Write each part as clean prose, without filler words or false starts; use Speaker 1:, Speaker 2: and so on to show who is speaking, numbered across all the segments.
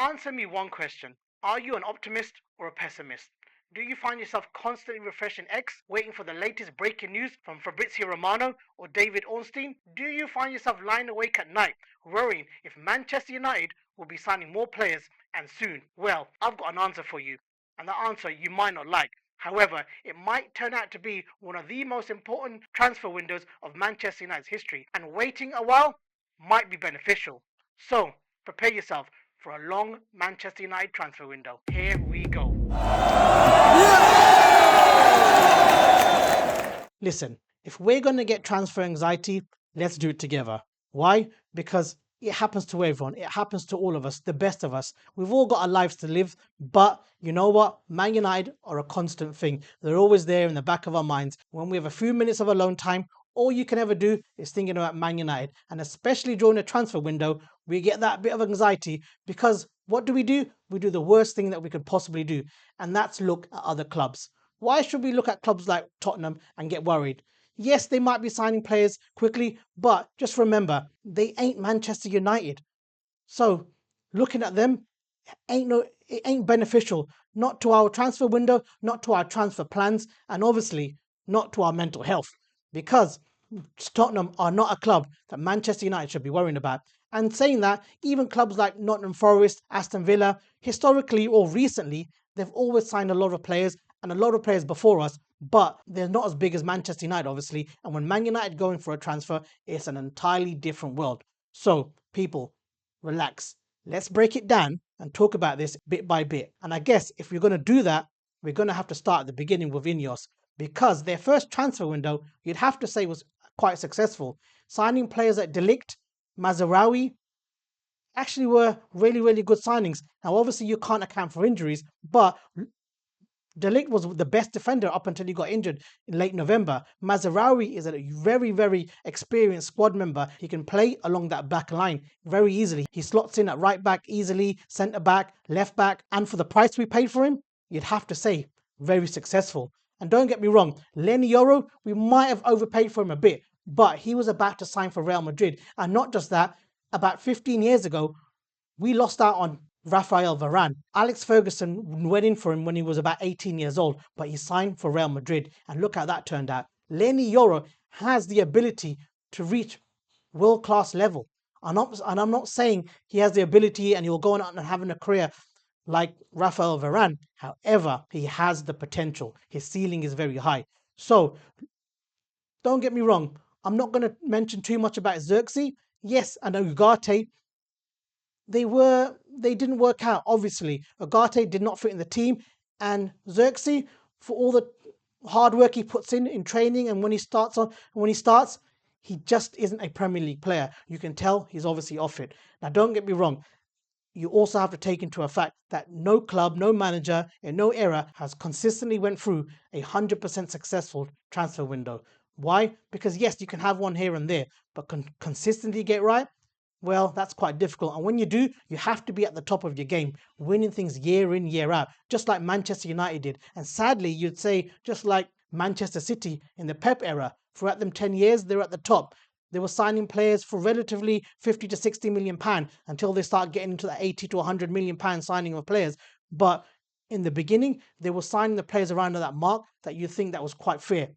Speaker 1: Answer me one question. Are you an optimist or a pessimist? Do you find yourself constantly refreshing X, waiting for the latest breaking news from Fabrizio Romano or David Ornstein? Do you find yourself lying awake at night, worrying if Manchester United will be signing more players and soon? Well, I've got an answer for you, and the answer you might not like. However, it might turn out to be one of the most important transfer windows of Manchester United's history, and waiting a while might be beneficial. So, prepare yourself for a long Manchester United transfer window. Here we go. Listen, if we're going to get transfer anxiety, let's do it together. Why? Because it happens to everyone. It happens to all of us, the best of us. We've all got our lives to live, but you know what? Man United are a constant thing. They're always there in the back of our minds. When we have a few minutes of alone time, all you can ever do is thinking about Man United. And especially during the transfer window, we get that bit of anxiety because what do? We do the worst thing that we could possibly do, and that's look at other clubs. Why should we look at clubs like Tottenham and get worried? Yes, they might be signing players quickly, but just remember, they ain't Manchester United. So looking at them it ain't beneficial, not to our transfer window, not to our transfer plans, and obviously not to our mental health. Because Tottenham are not a club that Manchester United should be worrying about. And saying that, even clubs like Nottingham Forest, Aston Villa, historically or recently, they've always signed a lot of players and a lot of players before us, but they're not as big as Manchester United, obviously. And when Man United going for a transfer, it's an entirely different world. So, people, relax. Let's break it down and talk about this bit by bit. And I guess if we're going to do that, we're going to have to start at the beginning with Ineos, because their first transfer window, you'd have to say, was quite successful. Signing players like De Ligt, Mazraoui, actually were really, really good signings. Now, obviously, you can't account for injuries, but De Ligt was the best defender up until he got injured in late November. Mazraoui is a very, very experienced squad member. He can play along that back line very easily. He slots in at right back easily, centre back, left back, and for the price we paid for him, you'd have to say very successful. And don't get me wrong, Lenny Yoro, we might have overpaid for him a bit, but he was about to sign for Real Madrid. And not just that, about 15 years ago, we lost out on Rafael Varane. Alex Ferguson went in for him when he was about 18 years old, but he signed for Real Madrid. And look how that turned out. Lenny Yoro has the ability to reach world-class level. And I'm not saying he has the ability and he'll go on and having a career like Rafael Varane. However, he has the potential. His ceiling is very high. So, don't get me wrong. I'm not going to mention too much about Xerxes. Yes, and Ugarte, they didn't work out. Obviously, Ugarte did not fit in the team, and Xerxes, for all the hard work he puts in training, and when he starts, he just isn't a Premier League player. You can tell he's obviously off it. Now, don't get me wrong. You also have to take into effect that no club, no manager in no era has consistently went through 100% successful transfer window. Why? Because yes, you can have one here and there, but consistently get right, well, that's quite difficult. And when you do, you have to be at the top of your game, winning things year in, year out, just like Manchester United did. And sadly, you'd say, just like Manchester City in the Pep era, throughout them 10 years, they're at the top. They were signing players for relatively 50 to 60 million pound until they start getting into the 80 to 100 million pound signing of players. But in the beginning, they were signing the players around that mark that you think that was quite fair.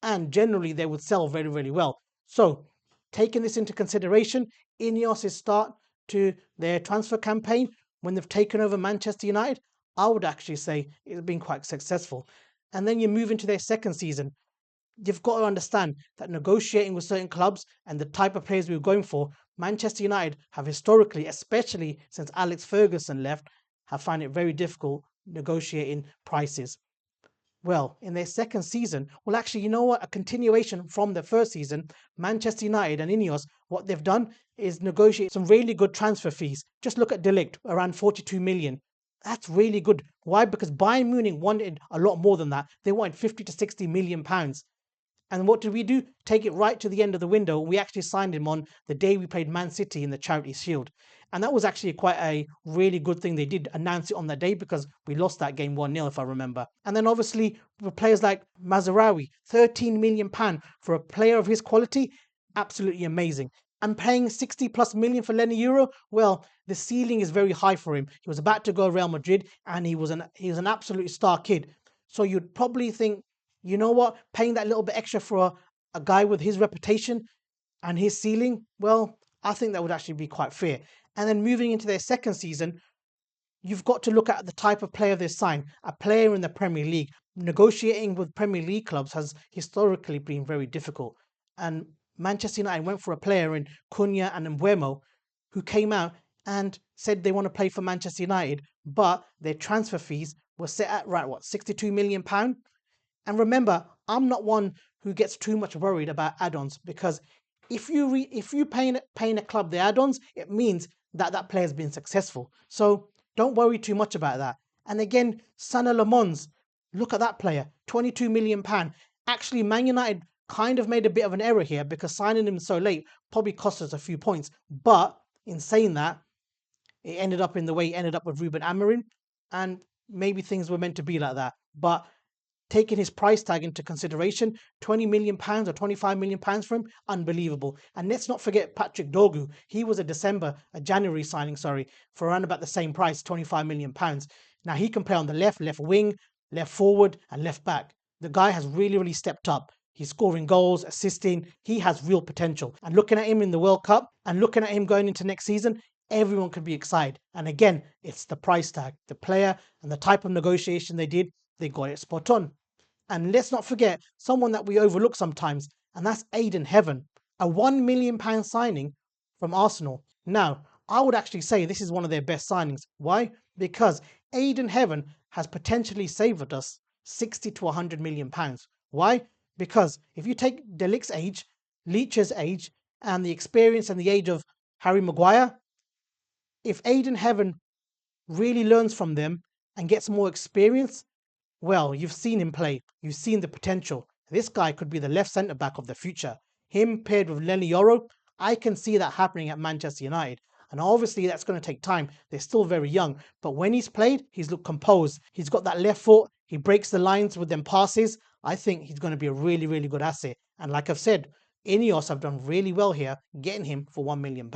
Speaker 1: And generally, they would sell very, very well. So, taking this into consideration, Ineos' start to their transfer campaign when they've taken over Manchester United, I would actually say it's been quite successful. And then you move into their second season. You've got to understand that negotiating with certain clubs and the type of players we were going for, Manchester United have historically, especially since Alex Ferguson left, have found it very difficult negotiating prices. Well, in their second season, well, actually, you know what? A continuation from the first season, Manchester United and Ineos, what they've done is negotiate some really good transfer fees. Just look at De Ligt, around 42 million. That's really good. Why? Because Bayern Munich wanted a lot more than that. They wanted 50 to 60 million pounds. And what did we do? Take it right to the end of the window. We actually signed him on the day we played Man City in the Charity Shield. And that was actually quite a really good thing. They did announce it on that day because we lost that game 1-0, if I remember. And then obviously, with players like Mazraoui, £13 million for a player of his quality, absolutely amazing. And paying 60 plus million for Lenny Euro, well, the ceiling is very high for him. He was about to go Real Madrid, and he was an absolute star kid. So you'd probably think, you know what, paying that little bit extra for a guy with his reputation and his ceiling, well, I think that would actually be quite fair. And then moving into their second season, you've got to look at the type of player they sign. A player in the Premier League. Negotiating with Premier League clubs has historically been very difficult. And Manchester United went for a player in Cunha and Mbuemo who came out and said they want to play for Manchester United, but their transfer fees were set at right what, £62 million. And remember, I'm not one who gets too much worried about add-ons, because if you paying a club the add-ons, it means that that player's been successful. So don't worry too much about that. And again, Salah Le Mans, look at that player, £22 million. Actually, Man United kind of made a bit of an error here, because signing him so late probably cost us a few points. But in saying that, it ended up in the way it ended up with Ruben Amorim, and maybe things were meant to be like that. But taking his price tag into consideration, £20 million or £25 million for him, unbelievable. And let's not forget Patrick Dorgu. He was a January signing, sorry, for around about the same price, £25 million. Now he can play on the left wing, left forward, and left back. The guy has really, really stepped up. He's scoring goals, assisting. He has real potential. And looking at him in the World Cup and looking at him going into next season, everyone could be excited. And again, it's the price tag, the player, and the type of negotiation they did. They got it spot on. And let's not forget someone that we overlook sometimes, and that's Aiden Heaven, a £1 million signing from Arsenal. Now, I would actually say this is one of their best signings. Why? Because Aiden Heaven has potentially saved us 60 to £100 million. Why? Because if you take Delict's age, Leach's age, and the experience and the age of Harry Maguire, if Aiden Heaven really learns from them and gets more experience, well, you've seen him play. You've seen the potential. This guy could be the left centre back of the future. Him paired with Lenny Yoro, I can see that happening at Manchester United. And obviously that's going to take time. They're still very young. But when he's played, he's looked composed. He's got that left foot. He breaks the lines with them passes. I think he's going to be a really, really good asset. And like I've said, Ineos have done really well here, getting him for £1 million.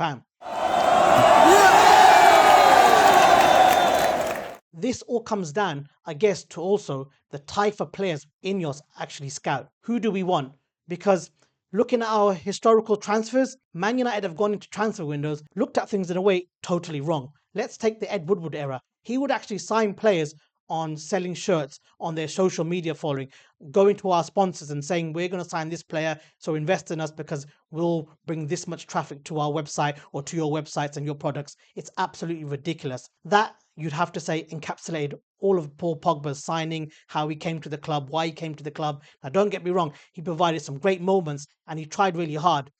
Speaker 1: This all comes down, I guess, to also the type of players Ineos actually scout. Who do we want? Because looking at our historical transfers, Man United have gone into transfer windows, looked at things in a way totally wrong. Let's take the Ed Woodward era. He would actually sign players on selling shirts, on their social media following, going to our sponsors and saying, we're going to sign this player, so invest in us because we'll bring this much traffic to our website or to your websites and your products. It's absolutely ridiculous. That, you'd have to say, encapsulated all of Paul Pogba's signing, how he came to the club, why he came to the club. Now, don't get me wrong, he provided some great moments and he tried really hard.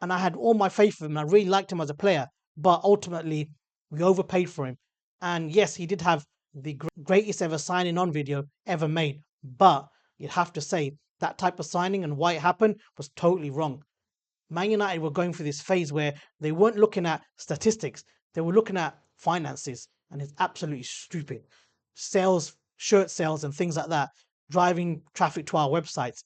Speaker 1: And I had all my faith in him. I really liked him as a player, but ultimately, we overpaid for him. And yes, he did have the greatest ever signing on video ever made. But you'd have to say that type of signing and why it happened was totally wrong. Man United were going through this phase where they weren't looking at statistics, they were looking at finances, and it's absolutely stupid. Sales, shirt sales, and things like that, driving traffic to our websites.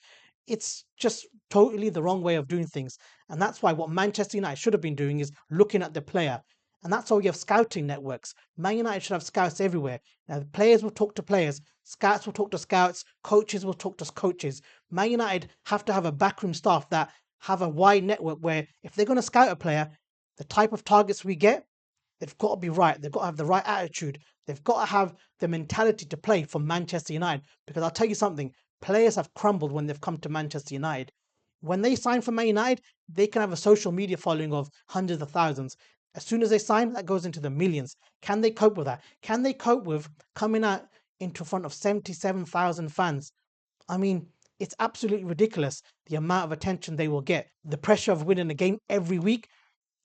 Speaker 1: It's just totally the wrong way of doing things. And that's why what Manchester United should have been doing is looking at the player. And that's why we have scouting networks. Man United should have scouts everywhere. Now, the players will talk to players, scouts will talk to scouts, coaches will talk to coaches. Man United have to have a backroom staff that have a wide network where if they're going to scout a player, the type of targets we get, they've got to be right. They've got to have the right attitude. They've got to have the mentality to play for Manchester United. Because I'll tell you something, players have crumbled when they've come to Manchester United. When they sign for Man United, they can have a social media following of hundreds of thousands. As soon as they sign, that goes into the millions. Can they cope with that? Can they cope with coming out into front of 77,000 fans? I mean, it's absolutely ridiculous the amount of attention they will get. The pressure of winning a game every week.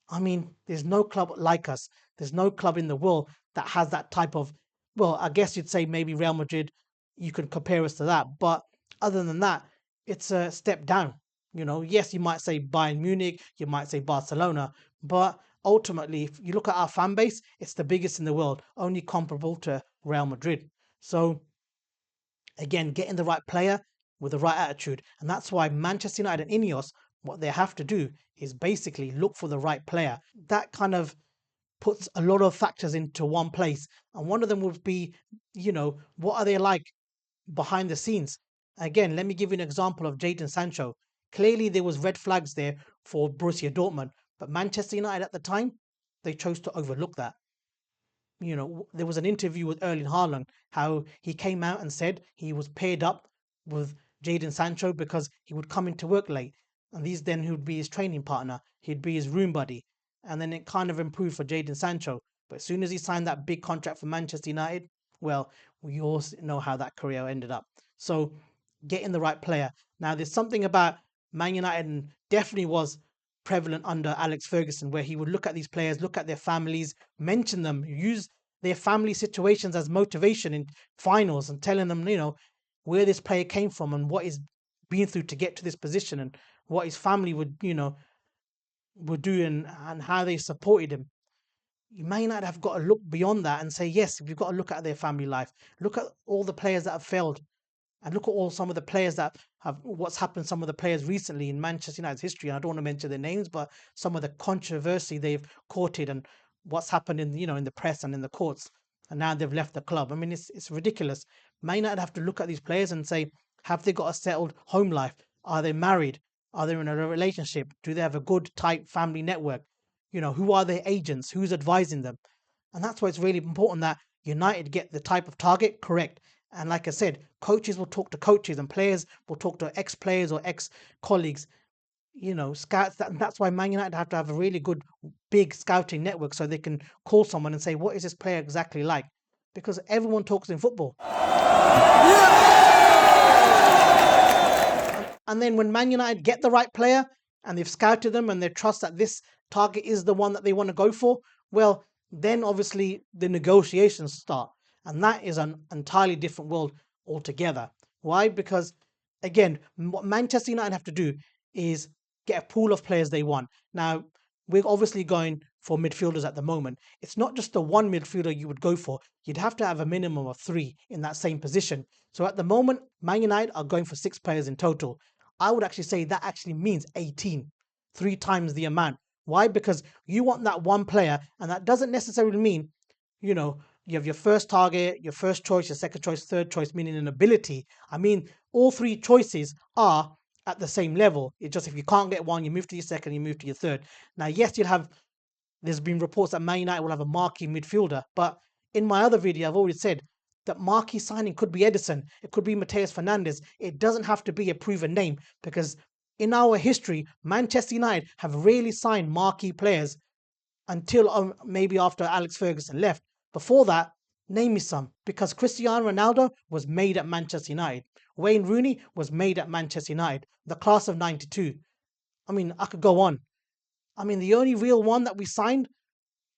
Speaker 1: I mean, there's no club like us. There's no club in the world that has that type of, well, I guess you'd say maybe Real Madrid, you could compare us to that. But other than that, it's a step down. You know, yes, you might say Bayern Munich, you might say Barcelona, but ultimately, if you look at our fan base, it's the biggest in the world, only comparable to Real Madrid. So, again, getting the right player with the right attitude. And that's why Manchester United and Ineos What they have to do is basically look for the right player. That kind of puts a lot of factors into one place. And one of them would be, what are they like behind the scenes? Again, let me give you an example of Jadon Sancho. Clearly, there was red flags there for Borussia Dortmund, but Manchester United at the time, they chose to overlook that. There was an interview with Erling Haaland, how he came out and said he was paired up with Jadon Sancho because he would come into work late. And then he would be his training partner, he'd be his room buddy. And then it kind of improved for Jadon Sancho. But as soon as he signed that big contract for Manchester United, well, we all know how that career ended up. So getting the right player. Now, there's something about Man United, and definitely was prevalent under Alex Ferguson, where he would look at these players, look at their families, mention them, use their family situations as motivation in finals, and telling them, where this player came from and what he's been through to get to this position, and what his family would do, and how they supported him. You may not have got to look beyond that and say, yes, we've got to look at their family life. Look at all the players that have failed, and look at all some of the players that have what's happened. Some of the players recently in Manchester United's history, and I don't want to mention their names, but some of the controversy they've courted, and what's happened in the press and in the courts, and now they've left the club. I mean, it's ridiculous. Man United have to look at these players and say, have they got a settled home life? Are they married? Are they in a relationship? Do they have a good tight family network? Who are their agents? Who's advising them? And that's why it's really important that United get the type of target correct. And like I said, coaches will talk to coaches, and players will talk to ex-players or ex-colleagues, scouts. That's why Man United have to have a really good, big scouting network, so they can call someone and say, what is this player exactly like? Because everyone talks in football. And then when Man United get the right player, and they've scouted them, and they trust that this target is the one that they want to go for, well, then obviously the negotiations start. And that is an entirely different world altogether. Why? Because, again, what Manchester United have to do is get a pool of players they want. Now, we're obviously going for midfielders at the moment. It's not just the one midfielder you would go for. You'd have to have a minimum of 3 in that same position. So at the moment, Man United are going for 6 players in total. I would actually say that actually means 18, 3 times the amount. Why? Because you want that one player, and that doesn't necessarily mean, you have your first target, your first choice, your second choice, third choice, meaning an ability. I mean, all 3 choices are at the same level. It's just if you can't get one, you move to your second, you move to your third. Now, yes, there's been reports that Man United will have a marquee midfielder, but in my other video, I've already said that marquee signing could be Edison, it could be Mateus Fernandes. It doesn't have to be a proven name, because in our history, Manchester United have rarely signed marquee players until maybe after Alex Ferguson left. Before that, name me some, because Cristiano Ronaldo was made at Manchester United. Wayne Rooney was made at Manchester United. The class of 92. I mean, I could go on. I mean, the only real one that we signed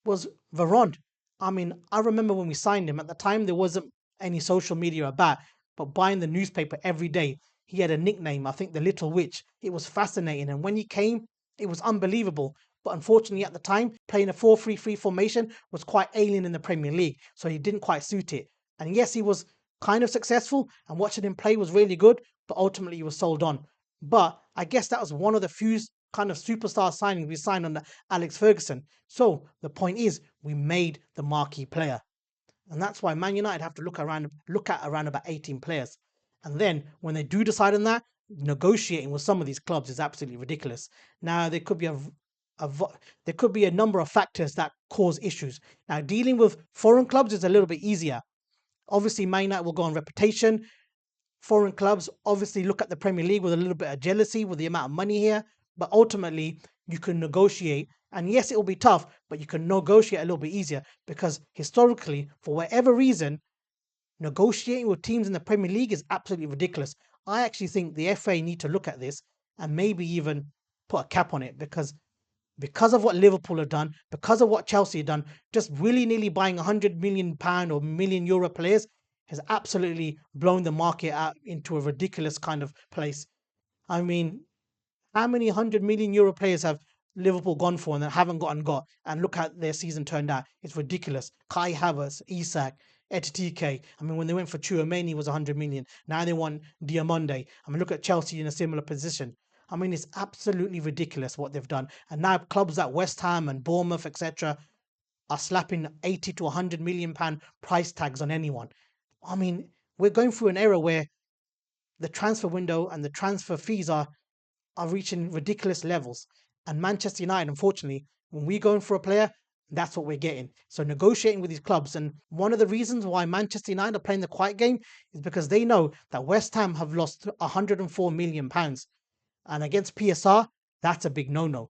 Speaker 1: was Varane. I mean, I remember when we signed him, at the time there wasn't any social media about, but buying the newspaper every day, he had a nickname, I think the Little Witch. It was fascinating. And when he came, it was unbelievable. But unfortunately, at the time, playing a 4-3-3 formation was quite alien in the Premier League, so he didn't quite suit it. And yes, he was kind of successful, and watching him play was really good, but ultimately he was sold on. But I guess that was one of the few kind of superstar signings we signed under Alex Ferguson. So the point is, we made the marquee player. And that's why Man United have to look at around about 18 players. And then when they do decide on that, negotiating with some of these clubs is absolutely ridiculous. Now, there could be a number of factors that cause issues. Now, dealing with foreign clubs is a little bit easier. Obviously, Man United will go on reputation. Foreign clubs obviously look at the Premier League with a little bit of jealousy with the amount of money here. But ultimately, you can negotiate. And yes, it will be tough, but you can negotiate a little bit easier, because historically, for whatever reason, negotiating with teams in the Premier League is absolutely ridiculous. I actually think the FA need to look at this and maybe even put a cap on it, because of what Liverpool have done, because of what Chelsea have done, just willy-nilly buying £100 million or million euro players has absolutely blown the market out into a ridiculous kind of place. I mean, how many €100 million players have Liverpool gone for and they haven't got? And look how their season turned out. It's ridiculous. Kai Havertz, Isak, Etitike. I mean, when they went for Chouameni, was 100 million. Now they want Diamonde. I mean, look at Chelsea in a similar position. I mean, it's absolutely ridiculous what they've done. And now clubs like West Ham and Bournemouth, etc., are slapping 80 to 100 million pound price tags on anyone. I mean, we're going through an era where the transfer window and the transfer fees are reaching ridiculous levels. And Manchester United, unfortunately, when we go in for a player, that's what we're getting. So negotiating with these clubs, and one of the reasons why Manchester United are playing the quiet game is because they know that West Ham have lost 104 million pounds, and against PSR, that's a big no-no.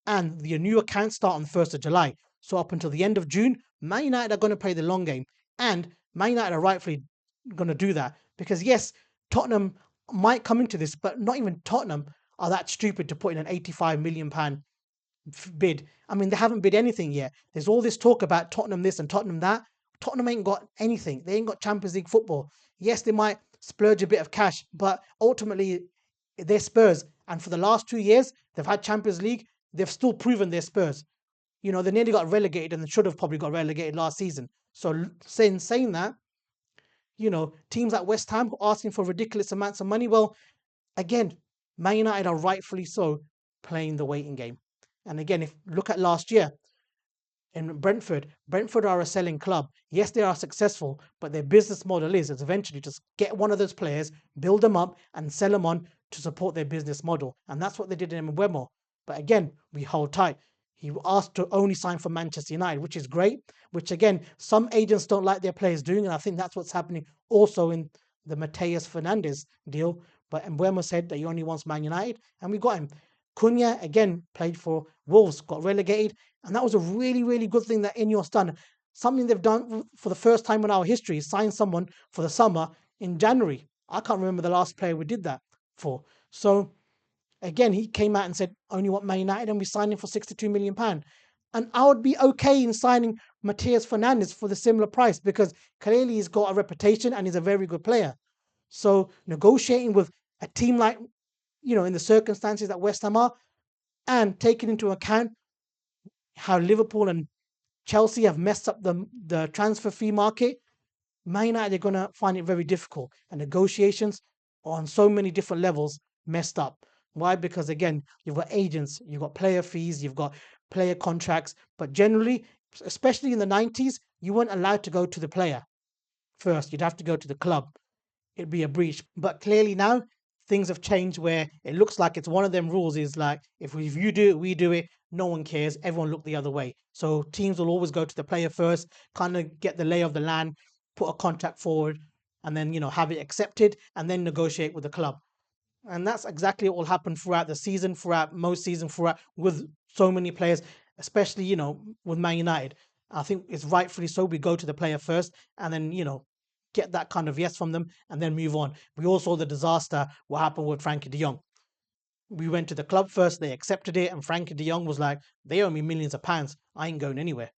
Speaker 1: And the new accounts start on the 1st of July. So up until the end of June, Man United are going to play the long game. And Man United are rightfully going to do that. Because yes, Tottenham might come into this, but not even Tottenham are that stupid to put in an 85 million pound bid. I mean, they haven't bid anything yet. There's all this talk about Tottenham this and Tottenham that. Tottenham ain't got anything. They ain't got Champions League football. Yes, they might splurge a bit of cash, but ultimately they're Spurs. And for the last 2 years, they've had Champions League. They've still proven they're Spurs. You know, they nearly got relegated and should have probably got relegated last season. So saying that, you know, teams like West Ham asking for ridiculous amounts of money. Well, again, Man United are rightfully so playing the waiting game. And again, if look at last year in Brentford are a selling club. Yes, they are successful, but their business model is eventually just get one of those players, build them up, and sell them on to support their business model. And that's what they did in Mbeumo. But again, we hold tight. He asked to only sign for Manchester United, which is great. Which again, some agents don't like their players doing, and I think that's what's happening also in the Mateus Fernandes deal. But Mbeumo said that he only wants Man United, and we got him. Cunha again played for Wolves, got relegated, and that was a really, really good thing that Ineos done. Something they've done for the first time in our history, signed someone for the summer in January. I can't remember the last player we did that for. So again, he came out and said, only want Man United, and we signed him for £62 million. And I would be okay in signing Mateus Fernandes for the similar price because clearly he's got a reputation and he's a very good player. So negotiating with a team like, you know, in the circumstances that West Ham are, and taking into account how Liverpool and Chelsea have messed up the transfer fee market, Man United are going to find it very difficult. And negotiations on so many different levels messed up. Why? Because again, you've got agents, you've got player fees, you've got player contracts. But generally, especially in the 90s, you weren't allowed to go to the player first. You'd have to go to the club. It'd be a breach. But clearly now, things have changed where it looks like it's one of them rules is like, if you do it, we do it. No one cares. Everyone look the other way. So teams will always go to the player first, kind of get the lay of the land, put a contract forward, and then, you know, have it accepted and then negotiate with the club. And that's exactly what will happen throughout the season, throughout most season, throughout with so many players, especially, you know, with Man United. I think it's rightfully so. We go to the player first and then, you know, get that kind of yes from them and then move on. We all saw the disaster, what happened with Frankie de Jong. We went to the club first, they accepted it, and Frankie de Jong was like, they owe me millions of pounds. I ain't going anywhere.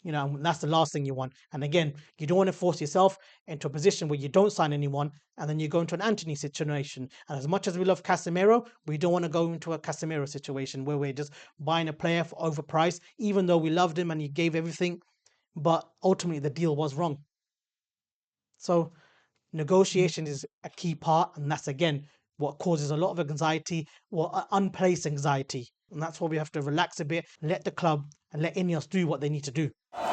Speaker 1: You know, and that's the last thing you want. And again, you don't want to force yourself into a position where you don't sign anyone and then you go into an Anthony situation. And as much as we love Casemiro, we don't want to go into a Casemiro situation where we're just buying a player for overpriced, even though we loved him and he gave everything. But ultimately, the deal was wrong. So negotiation is a key part, and that's again what causes a lot of anxiety or unplaced anxiety. And that's why we have to relax a bit, let the club and let Ineos do what they need to do. And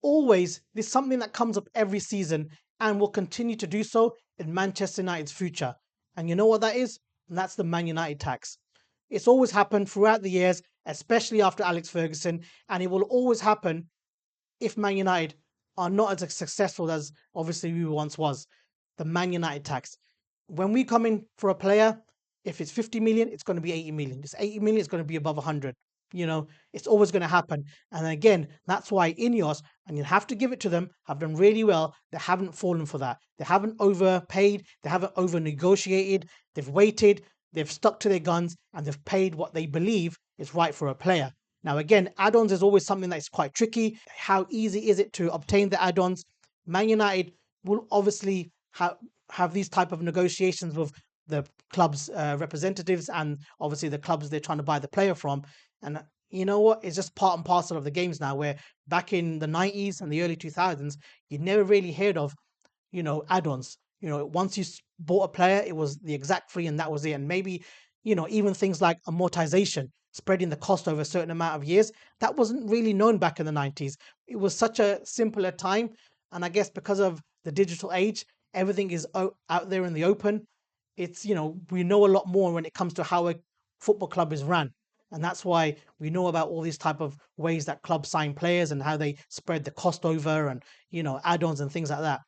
Speaker 1: always, there's something that comes up every season and will continue to do so in Manchester United's future. And you know what that is? And that's the Man United tax. It's always happened throughout the years, especially after Alex Ferguson, and it will always happen if Man United are not as successful as obviously we once was. The Man United tax. When we come in for a player, if it's 50 million, it's going to be 80 million. It's 80 million, it's going to be above 100. You know, it's always going to happen. And again, that's why Ineos, and you have to give it to them, have done really well. They haven't fallen for that. They haven't overpaid. They haven't over negotiated. They've waited. They've stuck to their guns and they've paid what they believe is right for a player. Now, again, add-ons is always something that's quite tricky. How easy is it to obtain the add-ons? Man United will obviously have these type of negotiations with the club's representatives and obviously the clubs they're trying to buy the player from. And you know what? It's just part and parcel of the games now, where back in the 90s and the early 2000s, you never really heard of, you know, add-ons. You know, once you bought a player, it was the exact fee and that was it. And maybe, even things like amortization, spreading the cost over a certain amount of years, that wasn't really known back in the 90s. It was such a simpler time. And I guess because of the digital age, everything is out there in the open. It's, we know a lot more when it comes to how a football club is run. And that's why we know about all these type of ways that clubs sign players and how they spread the cost over and, add-ons and things like that,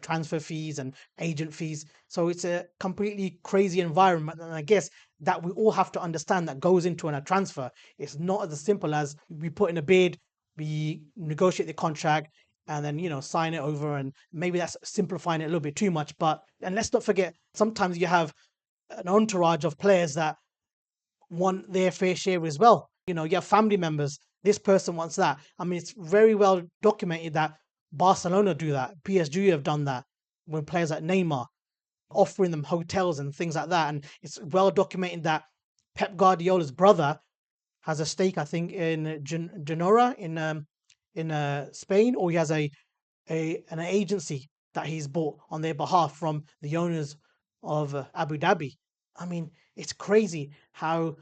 Speaker 1: transfer fees and agent fees. So it's a completely crazy environment. And I guess that we all have to understand that goes into a transfer. It's not as simple as we put in a bid, we negotiate the contract, and then sign it over. And maybe that's simplifying it a little bit too much. And let's not forget, sometimes you have an entourage of players that want their fair share as well. You have family members. This person wants that. I mean, it's very well documented that Barcelona do that. PSG have done that when players like Neymar, offering them hotels and things like that. And it's well documented that Pep Guardiola's brother has a stake, I think, in Genora in Spain, or he has an agency that he's bought on their behalf from the owners of Abu Dhabi. I mean, it's crazy how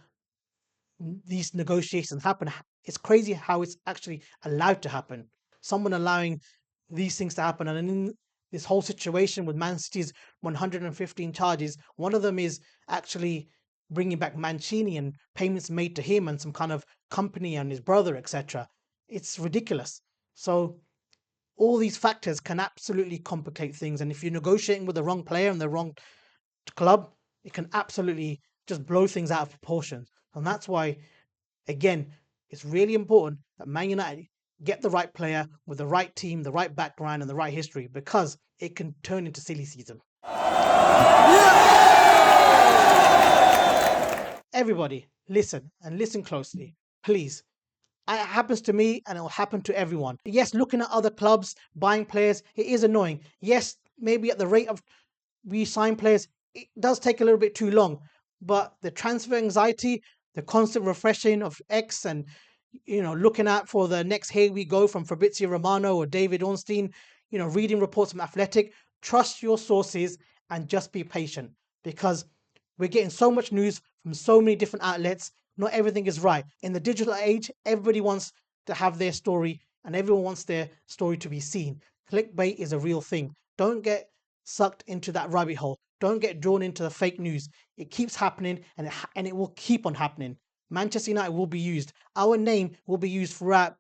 Speaker 1: these negotiations happen. It's crazy how it's actually allowed to happen. Someone allowing these things to happen. And in this whole situation with Man City's 115 charges, one of them is actually bringing back Mancini and payments made to him and some kind of company and his brother, etc. It's ridiculous. So all these factors can absolutely complicate things. And if you're negotiating with the wrong player and the wrong club, it can absolutely just blow things out of proportion. And that's why, again, it's really important that Man United get the right player with the right team, the right background, and the right history, because it can turn into silly season. Everybody, listen and listen closely, please. It happens to me and it will happen to everyone. Yes, looking at other clubs, buying players, it is annoying. Yes, maybe at the rate of we sign players, it does take a little bit too long. But the transfer anxiety, the constant refreshing of X and looking out for the next here we go from Fabrizio Romano or David Ornstein, reading reports from Athletic, trust your sources and just be patient, because we're getting so much news from so many different outlets. Not everything is right. In the digital age, everybody wants to have their story and everyone wants their story to be seen. Clickbait is a real thing. Don't get sucked into that rabbit hole. Don't get drawn into the fake news. It keeps happening and it will keep on happening. Manchester United will be used. Our name will be used throughout,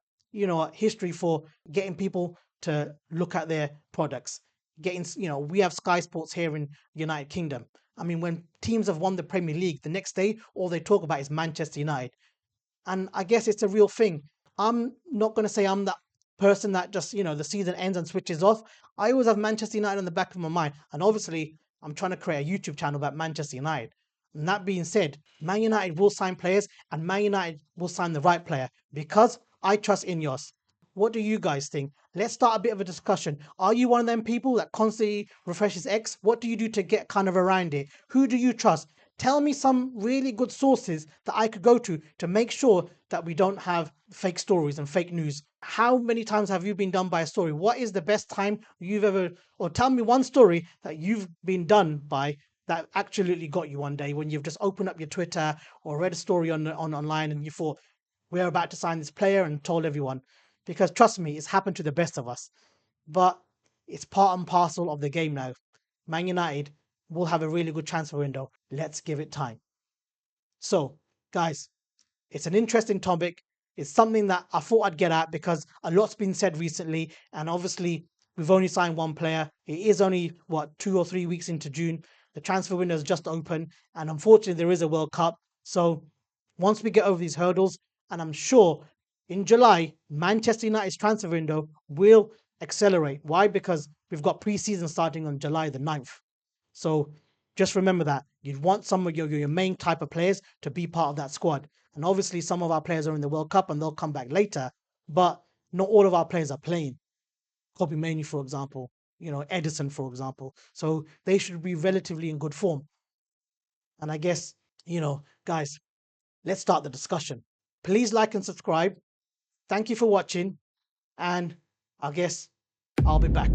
Speaker 1: history for getting people to look at their products. We have Sky Sports here in United Kingdom. I mean, when teams have won the Premier League, the next day, all they talk about is Manchester United. And I guess it's a real thing. I'm not going to say I'm that person that just, the season ends and switches off. I always have Manchester United on the back of my mind. And obviously, I'm trying to create a YouTube channel about Manchester United. And that being said, Man United will sign players and Man United will sign the right player because I trust Ineos. What do you guys think? Let's start a bit of a discussion. Are you one of them people that constantly refreshes X? What do you do to get kind of around it? Who do you trust? Tell me some really good sources that I could go to make sure that we don't have fake stories and fake news. How many times have you been done by a story? What is the best time you've ever, or tell me one story that you've been done by that absolutely got you one day when you've just opened up your Twitter or read a story on online and you thought, we're about to sign this player, and told everyone. Because trust me, it's happened to the best of us. But it's part and parcel of the game now. Man United will have a really good transfer window. Let's give it time. So, guys, it's an interesting topic. It's something that I thought I'd get at because a lot's been said recently, and obviously we've only signed one player. It is only 2 or 3 weeks into June. The transfer window is just open, and unfortunately there is a World Cup. So once we get over these hurdles, and I'm sure in July, Manchester United's transfer window will accelerate. Why? Because we've got pre-season starting on July the 9th. So just remember that. You'd want some of your main type of players to be part of that squad. And obviously some of our players are in the World Cup and they'll come back later. But not all of our players are playing. Kobe Mainoo, for example. Edison, for example. So they should be relatively in good form. And I guess, guys, let's start the discussion. Please like and subscribe. Thank you for watching, and I guess I'll be back.